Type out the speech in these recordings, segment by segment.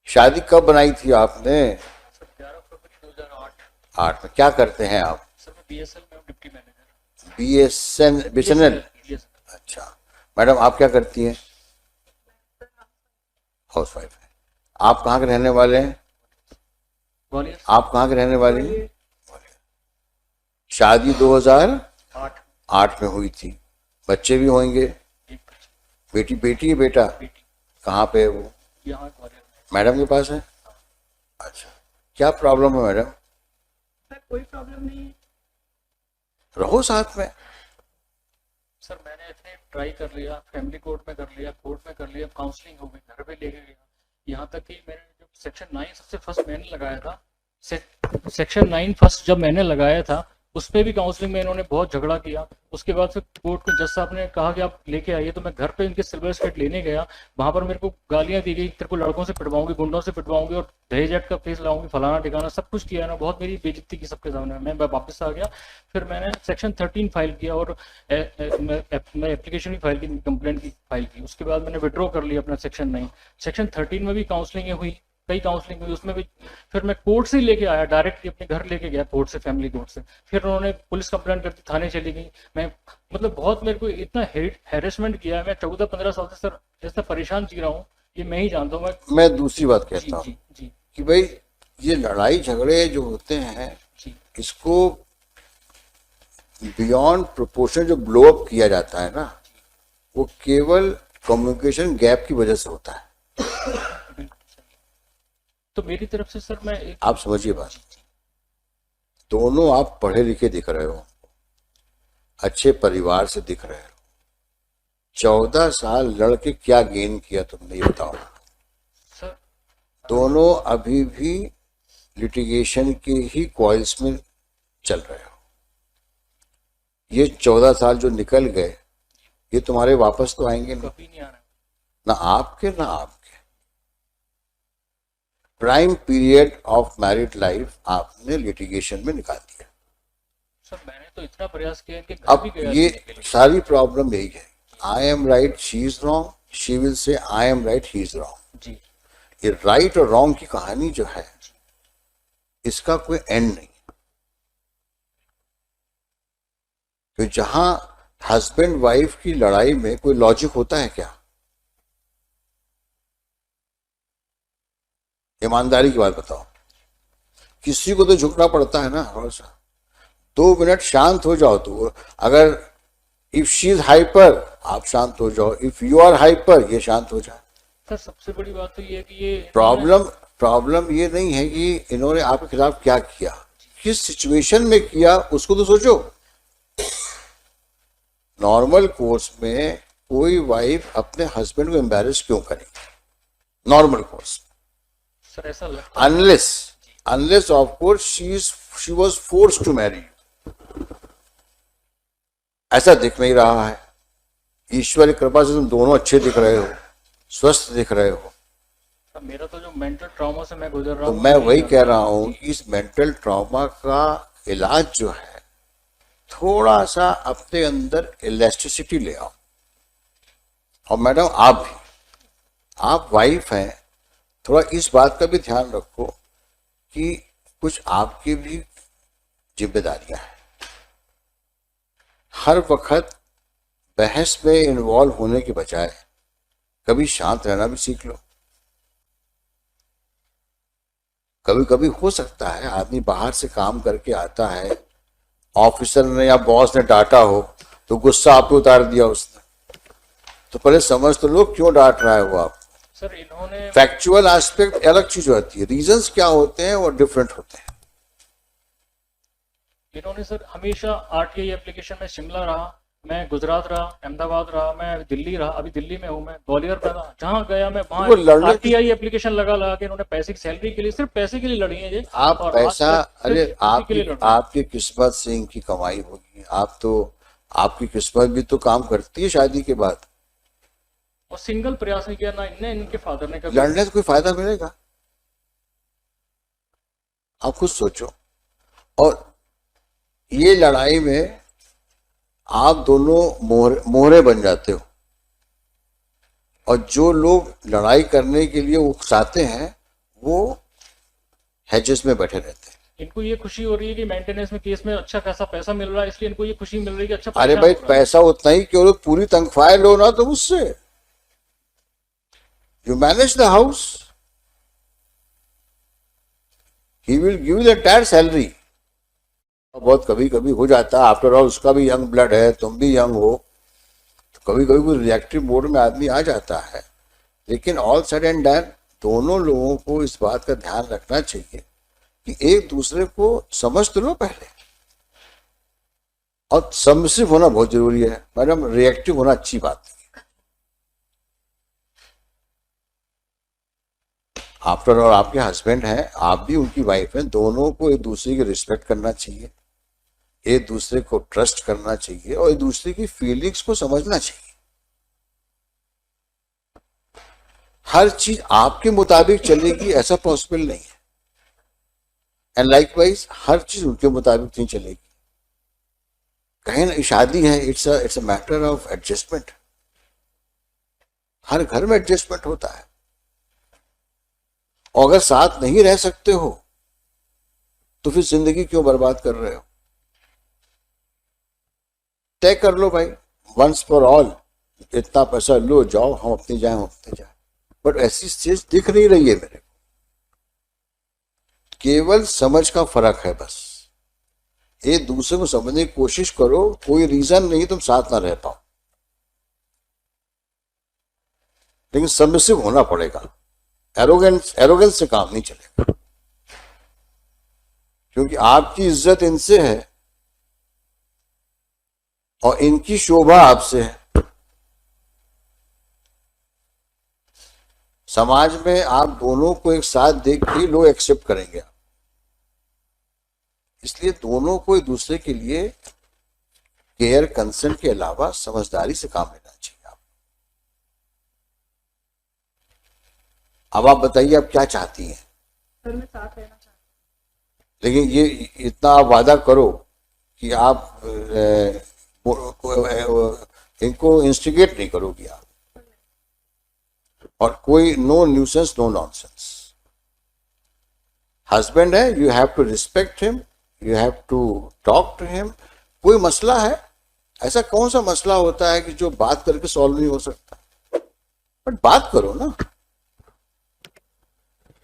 शादी कब बनाई थी आपने? सर 11 फरवरी 2008। 8 में। क्या करते हैं आप? सर मैं बीएसएल में हूँ, डिप्टी मैनेजर। बीएसएनएल। बीएसएनएल। अच्छा, मैडम आप क्या करती हैं? हाउस वाइफ है। आप कहाँ के रहने वाले हैं? ग्वालियर। आप कहाँ के रहने वाले हैं? शादी 2008 में हुई थी। बच्चे भी होंगे? एक बच्चा, बेटी बेटी है बेटा? बेटी। कहाँ पे है वो? यहाँ ग्वालियर में। मैडम के पास है? अच्छा, क्या प्रॉब्लम है मैडम? सर कोई प्रॉब्लम नहीं है। रहो साथ में। सर मैंने इतने ट्राई कर लिया, फैमिली कोर्ट में कर लिया, कोर्ट में कर लिया, काउंसलिंग हो गई, घर पे लेके गया। यहाँ तक कि मैंने जब सेक्शन 9 सबसे फर्स्ट मैंने लगाया था, सेक्शन 9 फर्स्ट जब मैंने लगाया था, उस पर भी काउंसलिंग में इन्होंने बहुत झगड़ा किया। उसके बाद फिर कोर्ट को जज साहब ने कहा कि आप लेके आइए, तो मैं घर पे इनके सिल्वर स्टेट लेने गया। वहां पर मेरे को गालियां दी गई, तेरे को लड़कों से पिटवाऊंगी, गुंडों से पिटवाऊंगी और दहेज एक्ट का केस लाऊंगी, फलाना ठिकाना सब कुछ किया ना। बहुत मेरी बेइज्जती की सबके सामने। मैं वापस आ गया। फिर मैंने सेक्शन 13 फाइल किया और मैं एप्लीकेशन भी फाइल की, कंप्लेंट की फाइल की। उसके बाद मैंने विड्रॉ कर लिया अपना सेक्शन 9। सेक्शन 13 में भी काउंसलिंग हुई, कई काउंसलिंग हुई, उसमें भी फिर मैं कोर्ट से लेके आया, डायरेक्टली अपने घर लेके गया कोर्ट से, फैमिली कोर्ट से। फिर उन्होंने पुलिस कंप्लेंट करती, थाने चली गई। मैं मतलब बहुत मेरे को इतना हैरेसमेंट किया है। मैं 14-15 साल से सर ऐसा परेशान जी रहा हूँ, ये मैं ही जानता हूँ। मैं दूसरी बात जी कहता हूँ जी जी कि भाई ये लड़ाई झगड़े जो होते हैं, जी इसको बियॉन्ड प्रोपोर्शन जो ब्लो अप किया जाता है ना, वो केवल कम्युनिकेशन गैप की वजह से होता है। बिल्कुल सही। तो मेरी तरफ से सर मैं एक, आप समझिए बात। दोनों आप पढ़े लिखे दिख रहे हो, अच्छे परिवार से दिख रहे हो। 14 साल लड़के क्या गेन किया तुमने, ये बताओ। सर दोनों अभी भी लिटिगेशन के ही कॉइल्स में चल रहे हो। ये 14 साल जो निकल गए, ये तुम्हारे वापस तो आएंगे नहीं, कभी नहीं आना। ना आपके ना आपके। Prime period of married life आपने लिटिगेशन में निकाल दिया। सर मैंने तो इतना प्रयास किया कि घर अब भी गया ये लेने के लिए। सारी प्रॉब्लम यही है, I am right she is wrong, she will say I am right he is wrong. जी ये राइट और रॉन्ग की कहानी जो है, इसका कोई एंड नहीं। तो जहां हस्बैंड वाइफ की लड़ाई में कोई लॉजिक होता है क्या? ईमानदारी की बात बताओ। किसी को तो झुकना पड़ता है ना थोड़ा सा। 2 मिनट शांत हो जाओ। तो अगर इफ शी इज हाइपर, आप शांत हो जाओ, इफ यू आर हाइपर, ये शांत हो जाए। सर सबसे बड़ी बात तो ये है कि ये प्रॉब्लम ये नहीं है कि इन्होंने आपके खिलाफ क्या किया, किस सिचुएशन में किया उसको तो सोचो। नॉर्मल कोर्स में कोई वाइफ अपने हस्बैंड को एम्बैरेस क्यों करेगी? नॉर्मल कोर्स सर ऐसा लगता है। Unless of course she was forced to marry. ऐसा दिख नहीं रहा है। ईश्वर की कृपा से तुम दोनों अच्छे दिख रहे हो, स्वस्थ दिख रहे हो। सर मेरा तो जो मेंटल ट्रॉमा से मैं गुजर रहा तो हूँ, मैं वही कह रहा हूं कि इस मेंटल ट्रॉमा का इलाज जो है, थोड़ा सा अपने अंदर इलास्टिसिटी ले आओ। और मैडम आप भी, आप वाइफ हैं, थोड़ा इस बात का भी ध्यान रखो कि कुछ आपकी भी जिम्मेदारियां हैं। हर वक्त बहस में इन्वॉल्व होने के बजाय कभी शांत रहना भी सीख लो। कभी कभी हो सकता है आदमी बाहर से काम करके आता है, ऑफिसर ने या बॉस ने डांटा हो तो गुस्सा आप पे उतार दिया उसने, तो पहले समझ तो लो क्यों डांट रहा है वो आप। सर इन्होंने फैक्चुअल एस्पेक्ट अलग चीज होती है, रीजंस क्या होते हैं वो डिफरेंट होते हैं। सर हमेशा आरटीआई एप्लीकेशन में शिमला रहा, मैं गुजरात रहा, अहमदाबाद रहा, मैं दिल्ली रहा, अभी दिल्ली में हूँ, मैं ग्वालियर में रहा, जहाँ गया मैं वो वहाँ लड़ने आरटीआई एप्लीकेशन लगा के इन्होंने पैसे की सैलरी के लिए, सिर्फ पैसे के लिए लड़ी है ये। आप और पैसा, आज तक अरे सिर्फ उसी के लिए लड़ रहे हैं। आपकी किस्मत से इनकी कमाई होगी। आप तो, आपकी किस्मत भी तो काम करती है शादी के बाद। और सिंगल प्रयास नहीं किया ना इनने, इनके फादर ने कभी। लड़ने से कोई फायदा मिलेगा? आप खुद सोचो। और ये लड़ाई में आप दोनों मोहरे बन जाते हो। और जो लोग लड़ाई करने के लिए उकसाते हैं वो हेजेस में बैठे रहते हैं। इनको ये खुशी हो रही है कि मेंटेनेंस में केस में अच्छा खासा पैसा मिल रहा है, इसलिए इनको ये खुशी मिल रही है कि अच्छा अरे परेशान भाई हो रहा है। पैसा उतना ही क्यों, पूरी तनख्वाह लो ना तुम उससे, you manage the house, he will give the entire salary. बहुत कभी कभी हो जाता है, आफ्टर ऑल उसका भी यंग ब्लड है, तुम भी यंग हो, तो कभी कभी कोई रिएक्टिव मोड में आदमी आ जाता है। लेकिन ऑल सेड एंड डन, दोनों लोगों को इस बात का ध्यान रखना चाहिए कि एक दूसरे को समझ तो लो पहले, और सबमिसिव होना बहुत जरूरी है। मैडम रिएक्टिव होना अच्छी बात नहीं है। आफ्टर ऑल आपके हस्बैंड हैं, आप भी उनकी वाइफ हैं, दोनों को एक दूसरे की रिस्पेक्ट करना चाहिए, एक दूसरे को ट्रस्ट करना चाहिए और एक दूसरे की फीलिंग्स को समझना चाहिए। हर चीज आपके मुताबिक चलेगी ऐसा पॉसिबल नहीं है, एंड लाइकवाइज हर चीज उनके मुताबिक नहीं चलेगी। कहीं ना शादी है, it's a matter of adjustment, हर घर में एडजस्टमेंट होता है। और अगर साथ नहीं रह सकते हो तो फिर जिंदगी क्यों बर्बाद कर रहे हो? तय कर लो भाई, वंस फॉर ऑल, इतना पैसा लो, जाओ, हम अपनी जाए, हम अपने जाए। बट ऐसी चीज दिख नहीं रही है मेरे को, केवल समझ का फर्क है बस। एक दूसरे को समझने की कोशिश करो, कोई रीजन नहीं तुम साथ ना रह पाओ, लेकिन सबमिसिव होना पड़ेगा। एरोगेंस से काम नहीं चलेगा, क्योंकि आपकी इज्जत इनसे है और इनकी शोभा आपसे है। समाज में आप दोनों को एक साथ देख के लोग एक्सेप्ट करेंगे, इसलिए दोनों को एक दूसरे के लिए केयर, कंसर्न के अलावा समझदारी से काम लेना चाहिए। अब आप बताइए आप क्या चाहती हैं? सर मैं साथ रहना चाहती लेकिन ये इतना आप वादा करो कि आप इनको इंस्टिगेट नहीं करोगी आप, और कोई no nuisance, no nonsense. Husband है, you have to respect him, you have to talk to him. कोई मसला है, ऐसा कौन सा मसला होता है कि जो बात करके सॉल्व नहीं हो सकता? बट बात करो ना।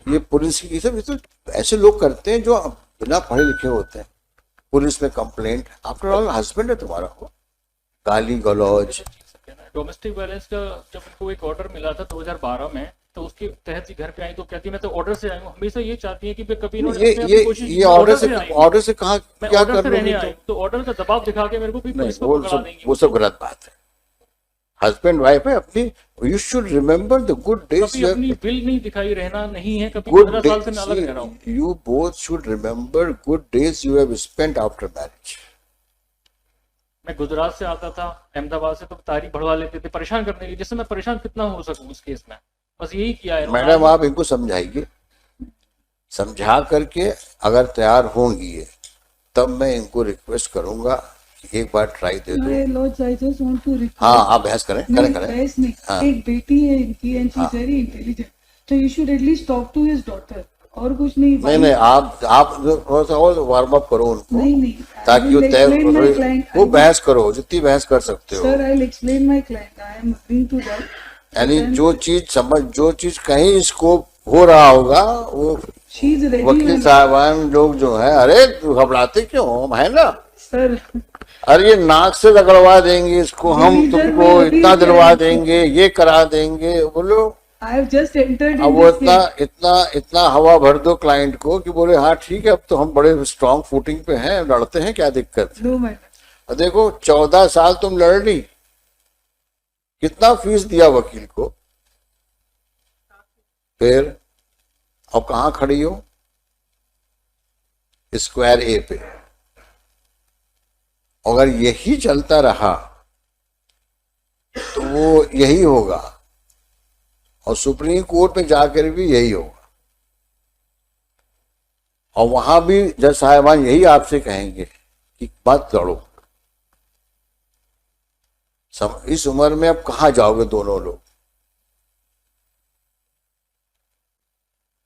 ये पुलिस की सब तो ऐसे लोग करते हैं जो बिना पढ़े लिखे होते हैं, पुलिस में कंप्लेंट, आफ्टर ऑल हस्बैंड है तुम्हारा, हो गाली गलौज। डोमेस्टिक वायलेंस का जब उनको एक ऑर्डर मिला था 2012 में, तो उसके तहत ही घर पे आई, तो कहती है मैं तो ऑर्डर से आई हूँ। हमेशा ये चाहती है कि कभी ये ऑर्डर से कहा क्या कर रहने आई, तो ऑर्डर का दबाव दिखा के मेरे को भी पुलिस को पकड़ा देंगी। वो सब गलत बात है। हस्बैंड वाइफ है अपनी, you should remember the good days. कभी अपनी विल नहीं दिखाई रहना नहीं है, कभी गुड 15 साल से मैं अलग रह रहा हूँ। You both should remember good days you have spent after marriage. मैं गुजरात से आता था, अहमदाबाद से, तो तारीख बढ़वा लेते थे परेशान करने के लिए, जिससे मैं परेशान कितना हो सकूं उस केस में, बस यही किया है। मैडम आप इनको समझाइए, समझा करके अगर तैयार होंगी तब मैं इनको रिक्वेस्ट करूंगा कि एक बार ट्राई दे दो। Lords I just want to request. हाँ आप बहस करें, करें करें। बहस नहीं, हाँ। एक बेटी है इनकी and she is very intelligent, तो you should at least talk to his daughter, और कुछ नहीं। नहीं आप थोड़ा सा और वार्म अप करो उनको, नहीं ताकि वो बहस करो जितनी बहस कर सकते हो। Sir I will explain my client, I am agreeing to that. यानी जो चीज कहीं स्कोप हो रहा होगा वो वकील साहबान लोग जो है, अरे घबराते क्यों, हम है ना सर। अरे ये नाक से रगड़वा देंगे इसको, हम तुमको इतना दिलवा देंगे, ये करा देंगे, बोलो। I have just entered अब वो इतना हवा भर दो क्लाइंट को कि बोले हाँ ठीक है, अब तो हम बड़े स्ट्रांग फुटिंग पे हैं, लड़ते हैं, क्या दिक्कत। No matter. देखो 14 साल तुम लड़ ली, कितना फीस दिया वकील को, फिर अब कहाँ खड़ी हो? स्क्वायर ए पे। अगर यही चलता रहा तो वो यही होगा, और सुप्रीम कोर्ट में जाकर भी यही होगा, और वहां भी जज साहिबान यही आपसे कहेंगे कि मत लड़ो। इस उम्र में अब कहाँ जाओगे दोनों लोग?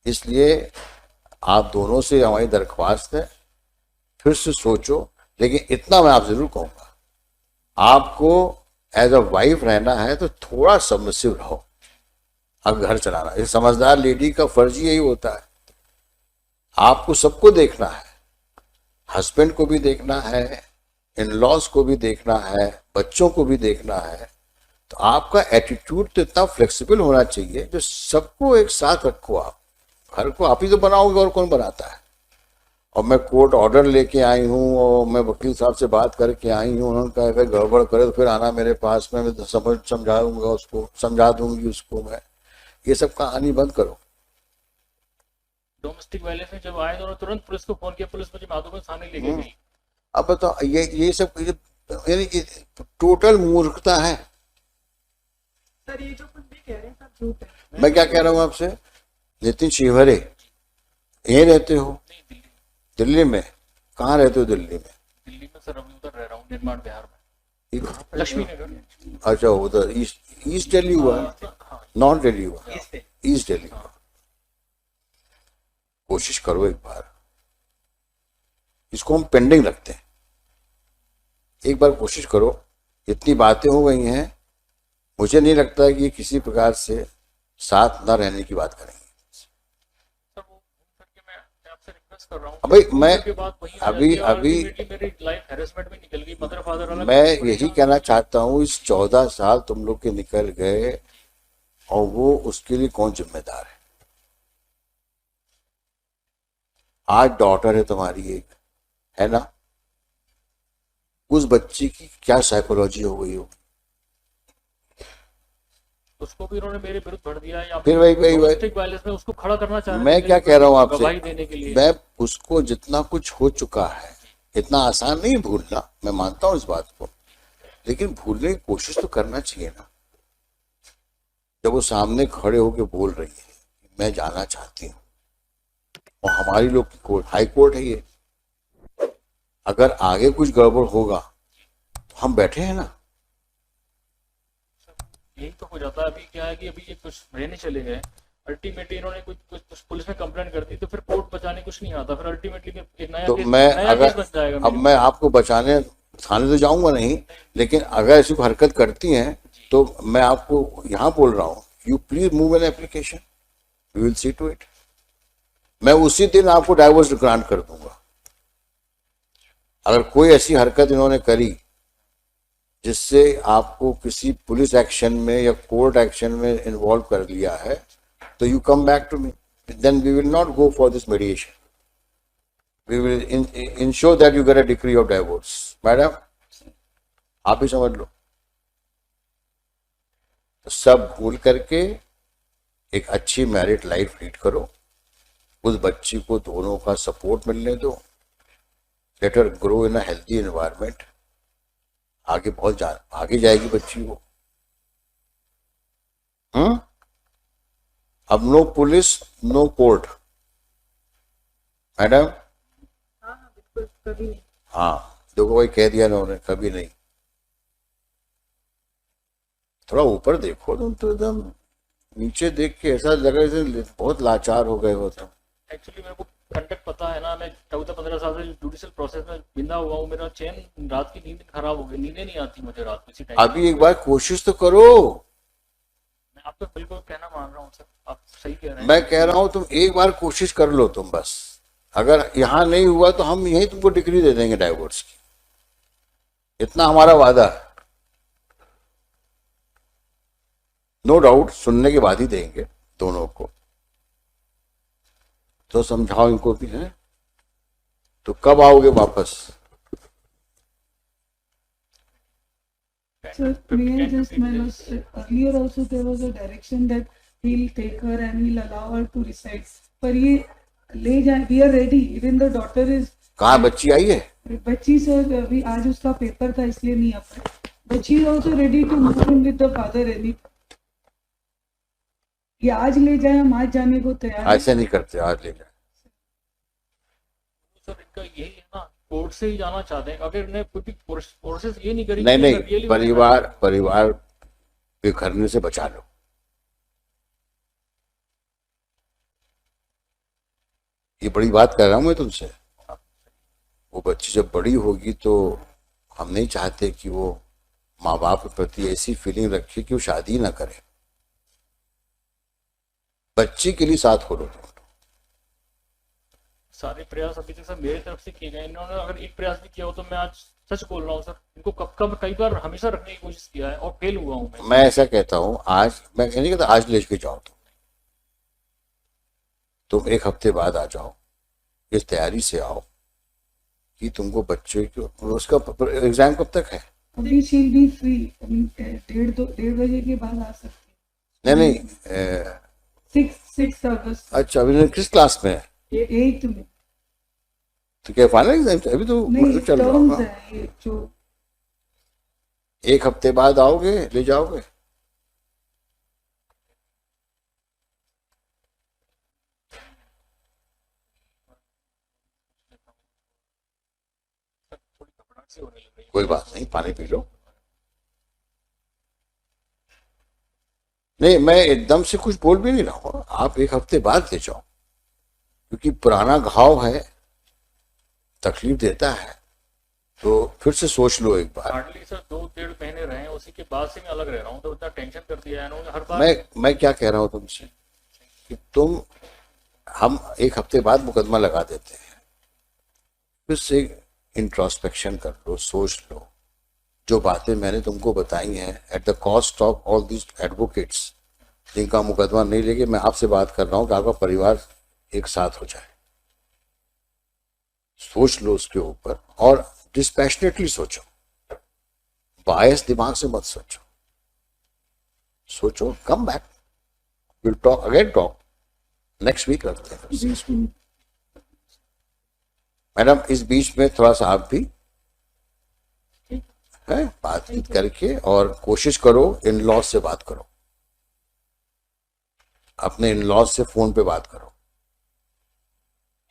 इसलिए आप दोनों से हमारी दरख्वास्त है, फिर से सोचो। लेकिन इतना मैं आप जरूर कहूंगा, आपको एज अ वाइफ रहना है तो थोड़ा सबमिसिव रहो। अब घर चलाना, एक समझदार लेडी का फर्ज ही यही होता है। आपको सबको देखना है, हस्बैंड को भी देखना है, इन लॉज को भी देखना है, बच्चों को भी देखना है। तो आपका एटीट्यूड तो इतना फ्लेक्सिबल होना चाहिए जो सबको एक साथ रखो। आप घर को आप ही तो बनाओगे, और कौन बनाता है। और मैं कोर्ट ऑर्डर लेके आई हूँ और मैं वकील साहब से बात करके आई हूँ, उन्होंने कहा अगर गड़बड़ करे तो फिर आना मेरे पास में, मैं समझाऊंगा उसको, समझा दूंगी उसको मैं। ये सब कहानी बंद करो। डोमेस्टिक वायलेंस में जब आए तो तुरंत पुलिस को फोन किया, पुलिस मुझे माधोपुर थाने लेके गई। अब बताओ, ये सब यानी कि टोटल मूर्खता है। सर ये जो कुछ भी कह रहे हैं सब झूठ है। मैं क्या कह रहा हूँ आपसे, नितिन शिवहरे यहीं रहते हो? नहीं, दिल्ली। दिल्ली में कहाँ रहते हो? दिल्ली में? दिल्ली में सर अभी उधर रह रहा हूँ, निर्माण बिहार में, एक- लक्ष्मी नगर। अच्छा, उधर ईस्ट दिल्ली हुआ, हाँ, नॉर्थ दिल्ली हुआ, ईस्ट है। ईस्ट दिल्ली हुआ। कोशिश करो एक बार, इसको हम पेंडिंग रखते हैं। एक बार कोशिश करो। इतनी बातें हो गई हैं, मुझे नहीं लगता कि ये किसी प्रकार से साथ ना रहने की बात करेंगे। सर वो घूम करके मैं आपसे रिक्वेस्ट कर रहा हूँ। भाई मैं के बाद वही अभी मेरी लाइफ हैरेसमेंट में निकल गई, मदर फादर अलग। मैं यही कहना चाहता हूँ, इस 14 साल तुम लोग के निकल गए और वो उसके लिए कौन जिम्मेदार है? आज डॉटर है तुम्हारी एक, है ना? उस बच्ची की क्या साइकोलॉजी हो गई हो? उसको भी उन्होंने मेरे विरुद्ध भर दिया है। फिर वही डोमेस्टिक वायलेंस में उसको खड़ा करना चाह रहे हैं। मैं क्या कह रहा हूँ गवाही आपसे, देने के लिए। मैं उसको जितना कुछ हो चुका है, इतना आसान नहीं भूलना, मैं मानता हूँ इस बात को, लेकिन भूलने की कोशिश तो करना चाहिए ना। जब वो सामने खड़े होके बोल रही है मैं जाना चाहती हूँ, और हमारी लोग की कोर्ट, हाई कोर्ट है ये, अगर आगे कुछ गड़बड़ होगा तो हम बैठे हैं ना। यही तो हो जाता है। अभी क्या है कि अभी ये कुछ रहने चले गए, अल्टीमेटली इन्होंने कुछ पुलिस में कंप्लेंट कर दी, तो फिर कोर्ट बचाने कुछ नहीं आता, फिर अल्टीमेटली एक नया तो केस, मैं नया केस बन अगर जाएगा अब मेरे मैं आपको बचाने थाने तो जाऊंगा नहीं, लेकिन अगर ऐसी कोई हरकत करती हैं तो मैं आपको यहाँ बोल रहा हूँ, you please move an application, we will see to it. मैं उसी दिन आपको डाइवोर्स ग्रांट कर दूंगा। अगर कोई ऐसी हरकत इन्होंने करी जिससे आपको किसी पुलिस एक्शन में या कोर्ट एक्शन में इन्वॉल्व कर लिया है, तो you come back to me, then we will not go for this mediation, we will ensure that you get a decree of divorce. Madam आप ही समझ लो। तो सब भूल करके एक अच्छी मैरिड लाइफ लीड करो, उस बच्ची को दोनों का सपोर्ट मिलने दो, let her grow in a healthy environment. आगे बहुत आगे जाएगी बच्ची वो। अब no police no court, madam. हाँ बिल्कुल, कभी नहीं। हाँ देखो भाई, कह दिया ना उन्होंने, कभी नहीं। थोड़ा ऊपर देखो, तुम तो एकदम नीचे देख के ऐसा लग रहा है जैसे बहुत लाचार हो गए हो तुम। एक्चुअली मेरे को कंटेक्ट पता है ना, मैं 14-15 साल से जुडिशियल प्रोसेस में बिंदा हुआ हूँ। मेरा चैन, रात की नींद खराब हो गई, नींदें नहीं आती मुझे रात में इसी टाइम। अभी एक बार कोशिश तो करो। मैं आपका बिल्कुल कहना मान रहा हूँ सर, आप सही कह रहे हैं। मैं कह रहा हूं तुम एक बार कोशिश कर लो तुम बस। अगर यहां नहीं हुआ तो हम यही तुमको डिग्री दे देंगे डाइवोर्स की, इतना हमारा वादा है। नो डाउट सुनने के बाद ही देंगे दोनों को, तो समझाओ इनको भी है। तो कब आओगे वापस? So may I just, earlier also there was a direction that he'll take her and he'll allow her to reside. पर ये ले जाए, we are ready. Even the daughter is. कहाँ बच्ची आई है? बच्ची सर अभी आज उसका पेपर था इसलिए नहीं आ पाई. But she is also ready to move in with the father any. ये आज ले जाए, हम आज जाने को तैयार हैं. ऐसे नहीं करते, आज ले जाए। सर इनका यही है ना, कोर्ट से ही जाना चाहते हैं। अगर इन्हें कोई प्रोसेस ये नहीं करी, नहीं नहीं, परिवार बिखरने से बचा लो। बड़ी बात कर रहा हूँ मैं तुमसे। वो बच्ची जब बड़ी होगी तो हम नहीं चाहते कि वो माँ बाप के प्रति ऐसी फीलिंग रखे कि वो शादी ना करे। बच्ची के लिए साथ खोलो तुम। सारे प्रयास अभी तक सर मेरी तरफ से किए गए, इन्होंने अगर एक प्रयास भी किया हो तो मैं आज सच बोल रहा हूँ सर, इनको कब कई बार हमेशा रखने की कोशिश किया है और फेल हुआ हूँ मैं। मैं ऐसा कहता हूँ, आज मैं नहीं कहता आज लेके जाओ तुम 1 हफ्ते बाद आ जाओ, इस तैयारी से आओ कि तुमको बच्चे को, उसका एग्जाम कब तक है? अभी she'll be free. I mean, 1:30 के बाद आ सकती नहीं नहीं है। 6 अगस्त अच्छा, अभी किस क्लास में है? 8 में। तो क्या फाइनल एग्जाम अभी तो नहीं, चल रहा टर्म्स होगा। है ये जो 1 हफ्ते बाद आओगे, ले जाओगे? थोड़ी घबराहट सी होने लग रही है। कोई बात नहीं, पानी पी लो। नहीं, मैं एकदम से कुछ बोल भी नहीं रहा हूँ, आप 1 हफ्ते बाद ले जाओ, क्योंकि पुराना घाव है, तकलीफ देता है, तो फिर से सोच लो एक बार। हार्डली सर 2-1.5 महीने रहे हैं, उसी के बाद से मैं अलग रह रहा हूँ, तो इतना टेंशन कर दिया है इन्होंने हर बार। मैं क्या कह रहा हूँ तुमसे कि हम 1 हफ्ते बाद मुकदमा लगा देते हैं, फिर से इंट्रोस्पेक्शन कर लो, सोच लो। जो बातें मैंने तुमको बताई हैं, at the cost of all this advocates जिनका मुकदमा नहीं लेके, मैं आपसे बात कर रहा हूँ कि आपका परिवार एक साथ हो जाए। सोच लो उसके ऊपर और डिस्पैशनेटली सोचो, बायस दिमाग से मत सोचो। सोचो, come back, will talk again, talk next week रखते हैं। मैडम, इस बीच में थोड़ा सा आप भी है बातचीत करके, और कोशिश करो इन लॉज से बात करो, अपने इन लॉज से फोन पे बात करो।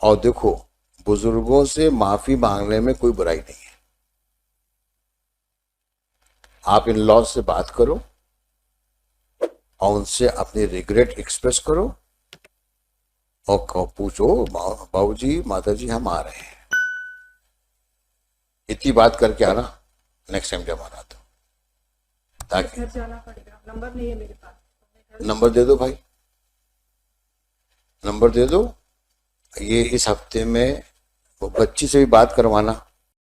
और देखो, बुजुर्गों से माफी मांगने में कोई बुराई नहीं है। आप इन लॉज से बात करो और उनसे अपनी रिग्रेट एक्सप्रेस करो और पूछो, बाबूजी माताजी हम आ रहे हैं, इतनी बात करके आना नेक्स्ट टाइम जब आना तो, ताकि घर जाना पड़ेगा। नंबर नहीं है मेरे पास। नंबर दे दो भाई, नंबर दे दो। ये इस हफ्ते में वो बच्ची से भी बात करवाना,